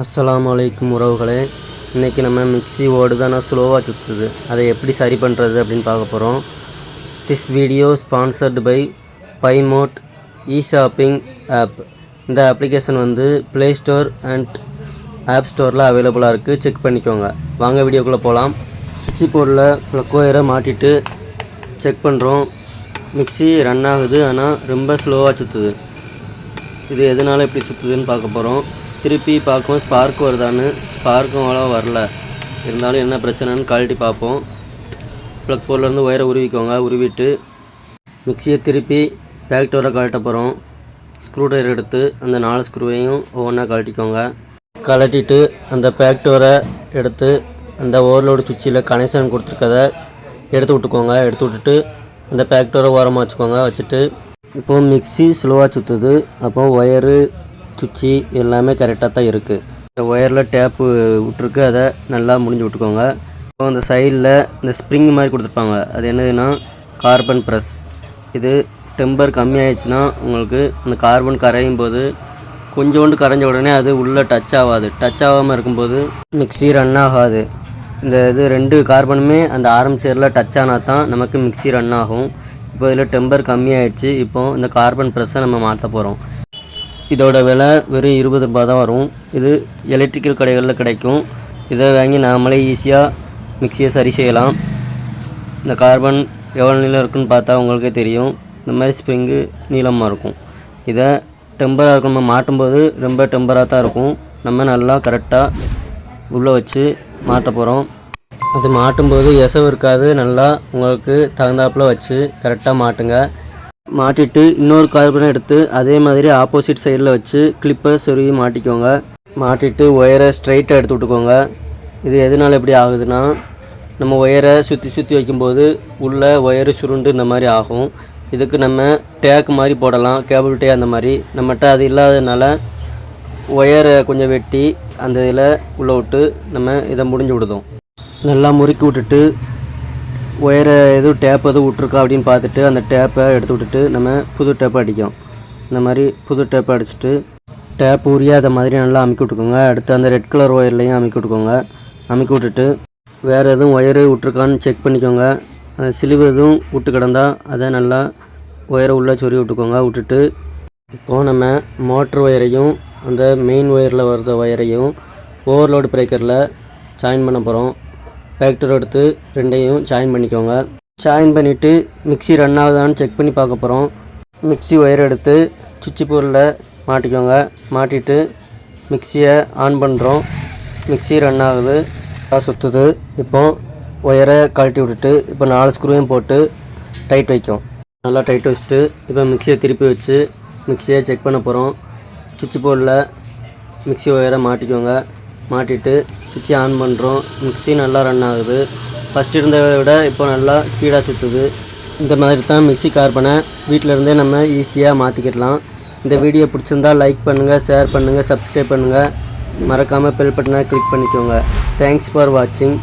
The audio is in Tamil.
அஸ்ஸலாமு அலைக்கும் உறவுகளே, இன்றைக்கி நம்ம மிக்ஸி ஓடுதானா ஸ்லோவாக சுற்றுது, அதை எப்படி சரி பண்ணுறது அப்படின்னு பார்க்க போகிறோம். திஸ் வீடியோ ஸ்பான்சர்டு பை பைமோட் இ-ஷாப்பிங் ஆப். இந்த application play store and app ஸ்டோரில் அவைலபிளாக இருக்குது, செக் பண்ணிக்கோங்க. வாங்க வீடியோக்குள்ளே போகலாம். சுவிட்ச் போர்டில் ப்ளக் ஒயரை மாட்டிட்டு செக் பண்ணுறோம். மிக்ஸி ரன் ஆகுது, ஆனால் ரொம்ப ஸ்லோவாக சுற்றுது. இது எதனால் இப்படி சுற்றுதுன்னு பார்க்க போகிறோம். திருப்பி பார்க்கும் ஸ்பார்க் வருதான்னு. ஸ்பார்க்கும் அவ்வளோ வரல, இருந்தாலும் என்ன பிரச்சனைன்னு கழட்டி பார்ப்போம். ப்ளக் போர்ட்லேருந்து ஒயரை உருவிக்கோங்க. உருவிட்டு மிக்சியை திருப்பி பேக்டோரை கழட்ட போகிறோம். ஸ்க்ரூ ட்ரைவர் எடுத்து அந்த 4 ஸ்க்ரூவையும் ஒவ்வொன்றா கழட்டிக்கோங்க. கழட்டிட்டு அந்த பேக்டோரை எடுத்து அந்த ஓவர்லோடு சுவிட்சில் கனெக்ஷன் கொடுத்துருக்கதை எடுத்து விட்டுக்கோங்க. எடுத்து விட்டுட்டு அந்த பேக்டோரை ஓரமாக வச்சுக்கோங்க. வச்சுட்டு இப்போது மிக்ஸி ஸ்லோவாக சுற்றுது. அப்போது ஒயரு சுவிட்சி எல்லாமே கரெக்டாக தான் இருக்குது. இந்த ஒயரில் டேப்பு விட்ருக்கு, அதை நல்லா முடிஞ்சு விட்டுக்கோங்க. இப்போ அந்த சைடில் இந்த ஸ்ப்ரிங் மாதிரி கொடுத்துருப்பாங்க, அது என்னதுன்னா கார்பன் ப்ரெஸ். இது டெம்பர் கம்மியாகிடுச்சுன்னா உங்களுக்கு அந்த கார்பன் கரையும் போது கொஞ்சோண்டு கரைஞ்ச உடனே அது உள்ளே டச் ஆகாது. டச் ஆகாமல் இருக்கும்போது மிக்ஸி ரன் ஆகாது. இந்த இது 2 கார்பனுமே அந்த ஆரம் சேரில் டச் ஆனால் தான் நமக்கு மிக்ஸி ரன் ஆகும். இப்போ இதில் டெம்பர் கம்மியாகிடுச்சு. இப்போது இந்த கார்பன் ப்ரெஸ்ஸை நம்ம மாற்ற போகிறோம். இதோட விலை வெறும் 20 ரூபா தான் வரும். இது எலக்ட்ரிக்கல் கடைகளில் கிடைக்கும். இதை வாங்கி நாமளே ஈஸியாக மிக்ஸியை சரி செய்யலாம். இந்த கார்பன் எவ்வளோ நீளம் இருக்குன்னு பார்த்தா உங்களுக்கே தெரியும். இந்த மாதிரி ஸ்ப்ரிங்கு நீளமாக இருக்கும். இதை டெம்பராக இருக்கும், நம்ம மாட்டும்போது ரொம்ப டெம்பராக தான் இருக்கும். நம்ம நல்லா கரெக்டாக உள்ளே வச்சு மாட்ட போகிறோம். அது மாட்டும்போது எசவு இருக்காது. நல்லா உங்களுக்கு தகுந்தாப்பில் வச்சு கரெக்டாக மாட்டுங்க. மாட்டிட்டு இன்னொரு கார்பனை எடுத்து அதே மாதிரி ஆப்போசிட் சைடில் வச்சு கிளிப்பை சொருவி மாட்டிக்கோங்க. மாட்டிட்டு ஒயரை ஸ்ட்ரைட்டாக எடுத்து விட்டுக்கோங்க. இது எதனால் எப்படி ஆகுதுன்னா, நம்ம ஒயரை சுற்றி வைக்கும்போது உள்ளே ஒயரு சுருண்டு இந்த மாதிரி ஆகும். இதுக்கு நம்ம டேக் மாதிரி போடலாம், கேபிள் டே அந்த மாதிரி. நம்மகிட்ட அது இல்லாததுனால ஒயரை கொஞ்சம் வெட்டி அந்த இதில் உள்ளே விட்டு நம்ம இதை முடிஞ்சு விடுதோம். நல்லா முறுக்கி விட்டுட்டு ஒயரை எதுவும் டேப் எதுவும் விட்ருக்கா அப்படின்னு பார்த்துட்டு அந்த டேப்பை எடுத்து விட்டுட்டு நம்ம புது டேப்பை அடிக்கும். இந்த மாதிரி புது டேப்பை அடிச்சுட்டு டேப் உரியாத மாதிரி நல்லா அமுக்கி விட்டுக்கோங்க. அடுத்து அந்த ரெட் கலர் ஒயர்லையும் அமுக்கி விட்டுக்கோங்க. அமுக்கி விட்டுட்டு வேறு எதுவும் ஒயரு விட்ருக்கான்னு செக் பண்ணிக்கோங்க. அந்த சிலிவு எதுவும் விட்டு கிடந்தால் அதை நல்லா ஒயரை உள்ளே சொருவி விட்டுக்கோங்க. விட்டுட்டு இப்போது நம்ம மோட்ரு ஒயரையும் அந்த மெயின் ஒயரில் வர்ற ஒயரையும் ஓவர்லோடு பிரேக்கரில் ஜாயின் பண்ண போகிறோம். பேக்டர் எடுத்து 2ஐயும் ஜாயின் பண்ணிக்கோங்க. ஜாயின் பண்ணிவிட்டு மிக்ஸி ரன் ஆகுதான்னு செக் பண்ணி பார்க்க போகிறோம். மிக்ஸி ஒயர் எடுத்து சுவிட்ச் போர்டில் மாட்டிக்கோங்க. மாட்டிட்டு மிக்ஸியை ஆன் பண்ணுறோம். மிக்ஸி ரன் ஆகுது, சுற்றுது. இப்போ ஒயரை கழட்டி விட்டுட்டு இப்போ 4 ஸ்க்ரூவையும் போட்டு டைட் வைக்கும். நல்லா டைட் வச்சுட்டு இப்போ மிக்ஸியை திருப்பி வச்சு மிக்ஸியை செக் பண்ண போகிறோம். சுவிட்ச் போர்டில் மிக்ஸி ஒயரை மாட்டிக்கோங்க. மாட்டிட்டு சுவிட்சை ஆன் பண்ணுறோம். மிக்ஸி நல்லா ரன் ஆகுது. ஃபஸ்ட் இருந்ததை விட இப்போ நல்லா ஸ்பீடாக சுற்றுது. இந்த மாதிரி தான் மிக்ஸி கார்பனை வீட்டிலருந்தே நம்ம ஈஸியாக மாற்றிக்கிடலாம். இந்த வீடியோ பிடிச்சிருந்தால் லைக் பண்ணுங்கள், ஷேர் பண்ணுங்கள், சப்ஸ்கிரைப் பண்ணுங்கள். மறக்காமல் பெல் பட்டனை கிளிக் பண்ணிக்கோங்க. தேங்க்ஸ் ஃபார் வாட்சிங்.